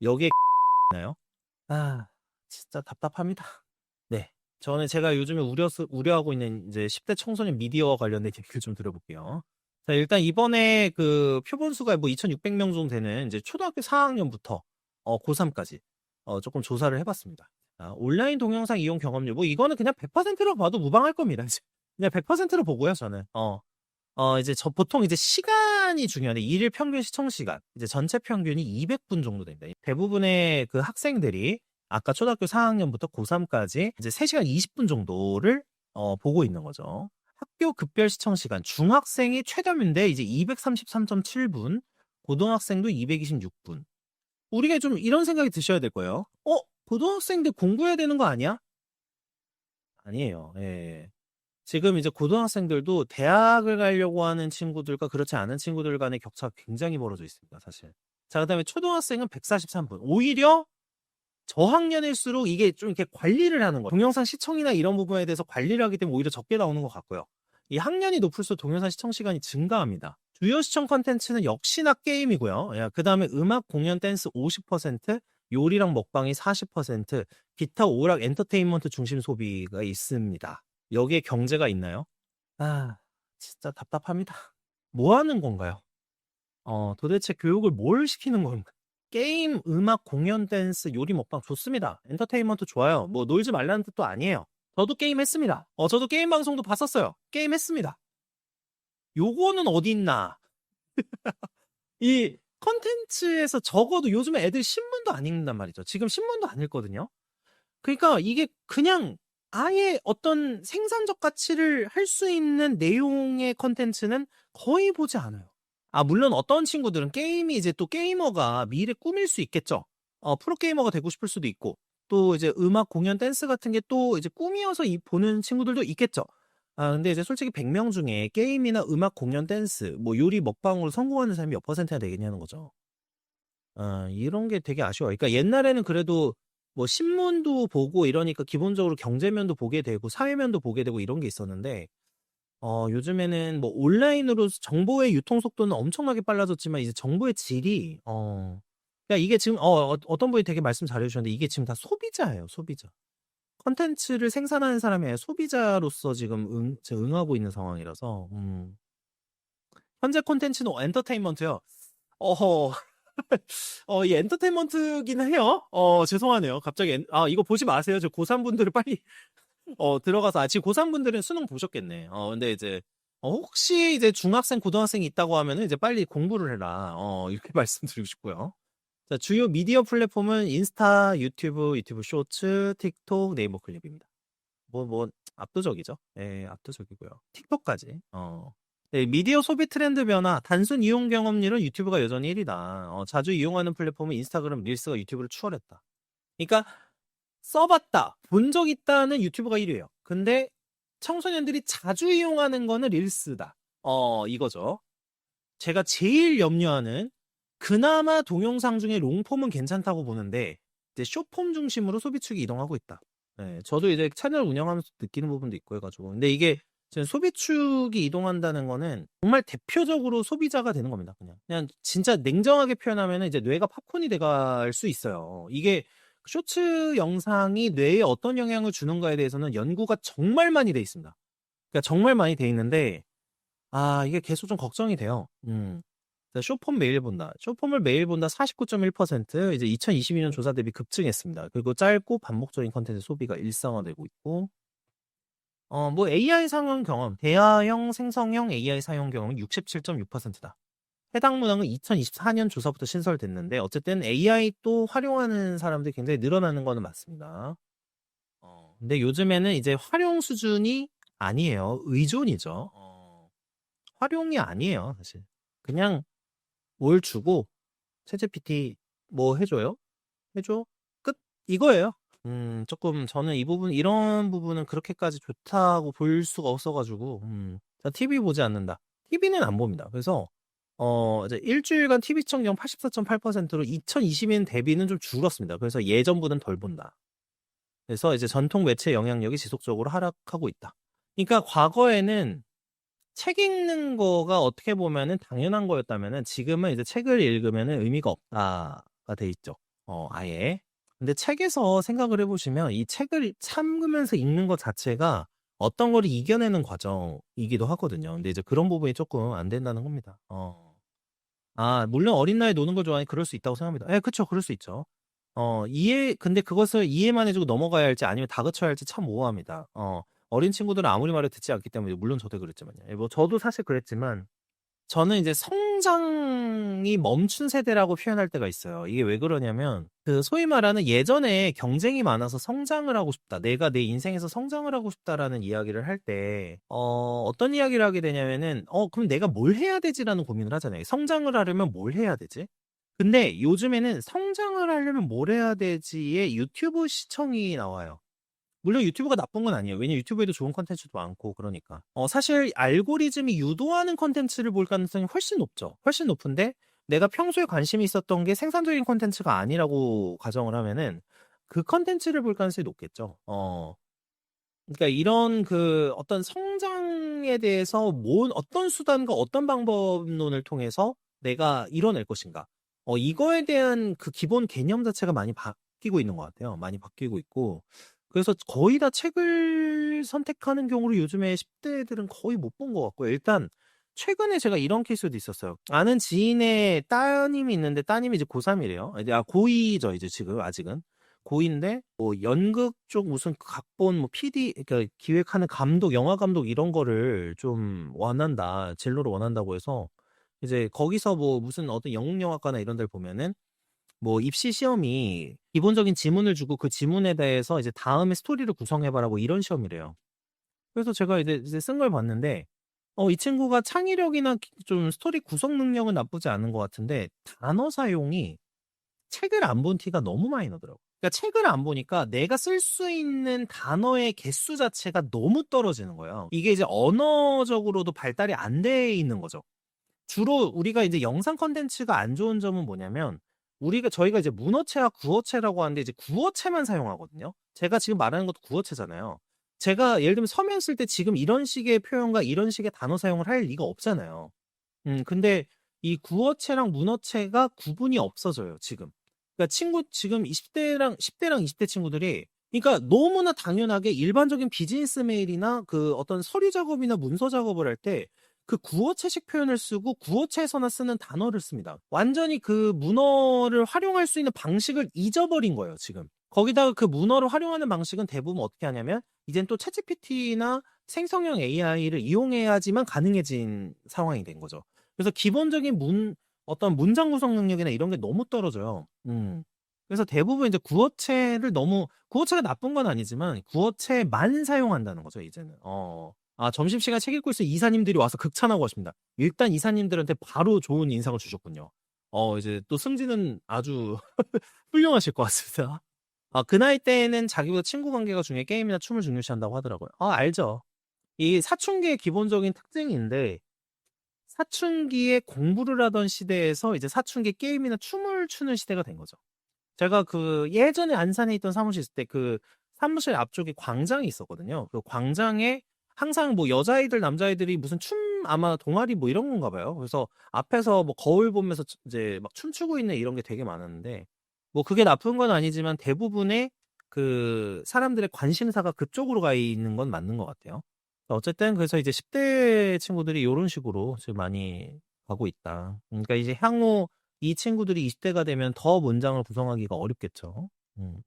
여기에 있나요? 아, 진짜 답답합니다. 네. 저는 제가 요즘에 우려하고 있는 이제 10대 청소년 미디어와 관련된 얘기를 좀 들어볼게요. 자, 일단 이번에 그 표본수가 뭐 2,600명 정도 되는 이제 초등학교 4학년부터 고3까지 조금 조사를 해봤습니다. 온라인 동영상 이용 경험률, 뭐 이거는 그냥 100%로 봐도 무방할 겁니다. 그냥 100%로 보고요, 저는. 이제 보통 이제 시간이 중요한데, 일일 평균 시청 시간, 이제 전체 평균이 200분 정도 됩니다. 대부분의 그 학생들이 아까 초등학교 4학년부터 고3까지 이제 3시간 20분 정도를 보고 있는 거죠. 학교 급별 시청 시간, 중학생이 최다인데 이제 233.7분, 고등학생도 226분. 우리가 좀 이런 생각이 드셔야 될 거예요. 고등학생들 공부해야 되는 거 아니야? 아니에요. 예. 지금 이제 고등학생들도 대학을 가려고 하는 친구들과 그렇지 않은 친구들 간의 격차가 굉장히 벌어져 있습니다, 사실. 자, 그다음에 초등학생은 143분. 오히려 저학년일수록 이게 좀 이렇게 관리를 하는 거예요. 동영상 시청이나 이런 부분에 대해서 관리를 하기 때문에 오히려 적게 나오는 것 같고요. 이 학년이 높을수록 동영상 시청 시간이 증가합니다. 주요 시청 컨텐츠는 역시나 게임이고요. 그 다음에 음악, 공연, 댄스 50%, 요리랑 먹방이 40%, 기타, 오락, 엔터테인먼트 중심 소비가 있습니다. 여기에 경제가 있나요? 진짜 답답합니다. 뭐 하는 건가요? 도대체 교육을 뭘 시키는 건가? 게임, 음악, 공연, 댄스, 요리, 먹방 좋습니다. 엔터테인먼트 좋아요. 뭐 놀지 말라는 뜻도 아니에요. 저도 게임 했습니다. 저도 게임 방송도 봤었어요. 게임 했습니다. 요거는 어디 있나? 이 컨텐츠에서 적어도 요즘에 애들 신문도 안 읽는단 말이죠. 지금 신문도 안 읽거든요. 그러니까 이게 그냥 아예 어떤 생산적 가치를 할 수 있는 내용의 컨텐츠는 거의 보지 않아요. 물론 어떤 친구들은 게임이 이제 또 게이머가 미래 꿈일 수 있겠죠. 프로게이머가 되고 싶을 수도 있고, 또 이제 음악, 공연, 댄스 같은 게 또 이제 꿈이어서 보는 친구들도 있겠죠. 근데 이제 솔직히 100명 중에 게임이나 음악, 공연, 댄스, 뭐 요리, 먹방으로 성공하는 사람이 몇 퍼센트나 되겠냐는 거죠. 이런 게 되게 아쉬워요. 그러니까 옛날에는 그래도 뭐 신문도 보고 이러니까 기본적으로 경제면도 보게 되고 사회면도 보게 되고 이런 게 있었는데, 요즘에는 뭐 온라인으로 정보의 유통 속도는 엄청나게 빨라졌지만 이제 정보의 질이 그러니까 이게 지금 어떤 분이 되게 말씀 잘해 주셨는데, 이게 지금 다 소비자예요, 소비자. 컨텐츠를 생산하는 사람이 아니라 소비자로서 지금 응하고 있는 상황이라서 현재 콘텐츠는 엔터테인먼트요. 어허. 이 엔터테인먼트긴 해요. 죄송하네요. 갑자기 이거 보지 마세요. 저 고3 분들을 빨리 들어가서 지금 고3 분들은 수능 보셨겠네. 근데 이제 혹시 이제 중학생, 고등학생이 있다고 하면은 이제 빨리 공부를 해라. 이렇게 말씀드리고 싶고요. 자, 주요 미디어 플랫폼은 인스타, 유튜브 쇼츠, 틱톡, 네이버 클립입니다. 뭐 압도적이죠. 예, 압도적이고요. 틱톡까지. 네, 미디어 소비 트렌드 변화, 단순 이용 경험률은 유튜브가 여전히 1위다. 자주 이용하는 플랫폼은 인스타그램, 릴스가 유튜브를 추월했다. 그러니까 써봤다, 본 적 있다는 유튜브가 1위예요. 근데 청소년들이 자주 이용하는 거는 릴스다. 이거죠. 제가 제일 염려하는, 그나마 동영상 중에 롱폼은 괜찮다고 보는데 이제 숏폼 중심으로 소비축이 이동하고 있다. 네, 저도 이제 채널 운영하면서 느끼는 부분도 있고 해가지고. 근데 이게 지금 소비축이 이동한다는 거는 정말 대표적으로 소비자가 되는 겁니다. 그냥 진짜 냉정하게 표현하면 이제 뇌가 팝콘이 돼갈 수 있어요. 이게 쇼츠 영상이 뇌에 어떤 영향을 주는가에 대해서는 연구가 정말 많이 돼 있습니다. 그러니까 정말 많이 돼 있는데 이게 계속 좀 걱정이 돼요. 쇼폼 매일 본다. 쇼폼을 매일 본다 49.1%, 이제 2022년 조사 대비 급증했습니다. 그리고 짧고 반복적인 컨텐츠 소비가 일상화되고 있고, 뭐 AI 사용 경험, 대화형 생성형 AI 사용 경험은 67.6%다. 해당 문항은 2024년 조사부터 신설됐는데, 어쨌든 AI 또 활용하는 사람들이 굉장히 늘어나는 거는 맞습니다. 근데 요즘에는 이제 활용 수준이 아니에요. 의존이죠. 활용이 아니에요, 사실. 그냥 뭘 주고 챗GPT 뭐 해줘요? 해줘? 끝? 이거예요. 조금 저는 이런 부분은 그렇게까지 좋다고 볼 수가 없어가지고, 자, TV 보지 않는다. TV는 안 봅니다. 그래서, 이제 일주일간 TV 시청률 84.8%로 2020년 대비는 좀 줄었습니다. 그래서 예전보다는 덜 본다. 그래서 이제 전통 매체 영향력이 지속적으로 하락하고 있다. 그러니까 과거에는 책 읽는 거가 어떻게 보면은 당연한 거였다면은 지금은 이제 책을 읽으면은 의미가 없다가 돼 있죠. 아예. 근데 책에서 생각을 해보시면 이 책을 참으면서 읽는 것 자체가 어떤 거를 이겨내는 과정이기도 하거든요. 근데 이제 그런 부분이 조금 안 된다는 겁니다. 물론 어린 나이에 노는 걸 좋아하니 그럴 수 있다고 생각합니다. 예, 그쵸. 그럴 수 있죠. 근데 그것을 이해만 해주고 넘어가야 할지 아니면 다그쳐야 할지 참 모호합니다. 어린 친구들은 아무리 말해도 듣지 않기 때문에, 물론 저도 그랬지만요. 예, 뭐, 저도 사실 그랬지만, 저는 이제 성장이 멈춘 세대라고 표현할 때가 있어요. 이게 왜 그러냐면, 그 소위 말하는 예전에 경쟁이 많아서 성장을 하고 싶다. 내가 내 인생에서 성장을 하고 싶다라는 이야기를 할 때, 어떤 이야기를 하게 되냐면은, 그럼 내가 뭘 해야 되지라는 고민을 하잖아요. 성장을 하려면 뭘 해야 되지? 근데 요즘에는 성장을 하려면 뭘 해야 되지에 유튜브 시청이 나와요. 물론 유튜브가 나쁜 건 아니에요. 왜냐면 유튜브에도 좋은 콘텐츠도 많고 그러니까. 사실 알고리즘이 유도하는 콘텐츠를 볼 가능성이 훨씬 높죠. 훨씬 높은데 내가 평소에 관심이 있었던 게 생산적인 콘텐츠가 아니라고 가정을 하면은 그 콘텐츠를 볼 가능성이 높겠죠. 그러니까 이런 그 어떤 성장에 대해서 어떤 수단과 어떤 방법론을 통해서 내가 이뤄낼 것인가. 이거에 대한 그 기본 개념 자체가 많이 바뀌고 있는 것 같아요. 많이 바뀌고 있고. 그래서 거의 다 책을 선택하는 경우를 요즘에 10대 애들은 거의 못 본 것 같고요. 일단 최근에 제가 이런 케이스도 있었어요. 아는 지인의 따님이 있는데 따님이 이제 고3이래요. 고2죠, 이제 지금 아직은. 고2인데 뭐 연극 쪽 무슨 각본 뭐 PD 그러니까 기획하는 감독, 영화 감독 이런 거를 좀 원한다. 진로로 원한다고 해서 이제 거기서 뭐 무슨 어떤 영국영화과나 이런 데를 보면은 뭐 입시 시험이 기본적인 지문을 주고 그 지문에 대해서 이제 다음에 스토리를 구성해봐라 뭐 이런 시험이래요. 그래서 제가 이제 쓴 걸 봤는데 이 친구가 창의력이나 좀 스토리 구성 능력은 나쁘지 않은 것 같은데 단어 사용이 책을 안 본 티가 너무 많이 나더라고요. 그러니까 책을 안 보니까 내가 쓸 수 있는 단어의 개수 자체가 너무 떨어지는 거예요. 이게 이제 언어적으로도 발달이 안 돼 있는 거죠. 주로 우리가 이제 영상 콘텐츠가 안 좋은 점은 뭐냐면 저희가 이제 문어체와 구어체라고 하는데 이제 구어체만 사용하거든요. 제가 지금 말하는 것도 구어체잖아요. 제가 예를 들면 서면 쓸 때 지금 이런 식의 표현과 이런 식의 단어 사용을 할 리가 없잖아요. 근데 이 구어체랑 문어체가 구분이 없어져요, 지금. 그러니까 지금 20대랑 10대랑 20대 친구들이 그러니까 너무나 당연하게 일반적인 비즈니스 메일이나 그 어떤 서류 작업이나 문서 작업을 할 때 그 구어체식 표현을 쓰고 구어체에서나 쓰는 단어를 씁니다. 완전히 그 문어를 활용할 수 있는 방식을 잊어버린 거예요, 지금. 거기다가 그 문어를 활용하는 방식은 대부분 어떻게 하냐면 이젠 또 챗GPT나 생성형 AI를 이용해야지만 가능해진 상황이 된 거죠. 그래서 기본적인 어떤 문장 구성 능력이나 이런 게 너무 떨어져요. 그래서 대부분 이제 구어체가 나쁜 건 아니지만 구어체만 사용한다는 거죠, 이제는. 점심시간 책 읽고 있어 이사님들이 와서 극찬하고 하십니다. 일단 이사님들한테 바로 좋은 인상을 주셨군요. 이제 또 승진은 아주 훌륭하실 것 같습니다. 그 나이 때에는 자기보다 친구 관계가 중요해 게임이나 춤을 중요시한다고 하더라고요. 알죠. 이 사춘기의 기본적인 특징인데 사춘기에 공부를 하던 시대에서 이제 사춘기 게임이나 춤을 추는 시대가 된 거죠. 제가 그 예전에 안산에 있던 사무실 있을 때 그 사무실 앞쪽에 광장이 있었거든요. 그 광장에 항상 뭐 여자아이들, 남자아이들이 무슨 아마 동아리 뭐 이런 건가 봐요. 그래서 앞에서 뭐 거울 보면서 이제 막 춤추고 있는 이런 게 되게 많았는데 뭐 그게 나쁜 건 아니지만 대부분의 그 사람들의 관심사가 그쪽으로 가 있는 건 맞는 것 같아요. 어쨌든 그래서 이제 10대 친구들이 요런 식으로 지금 많이 가고 있다. 그러니까 이제 향후 이 친구들이 20대가 되면 더 문장을 구성하기가 어렵겠죠. 음.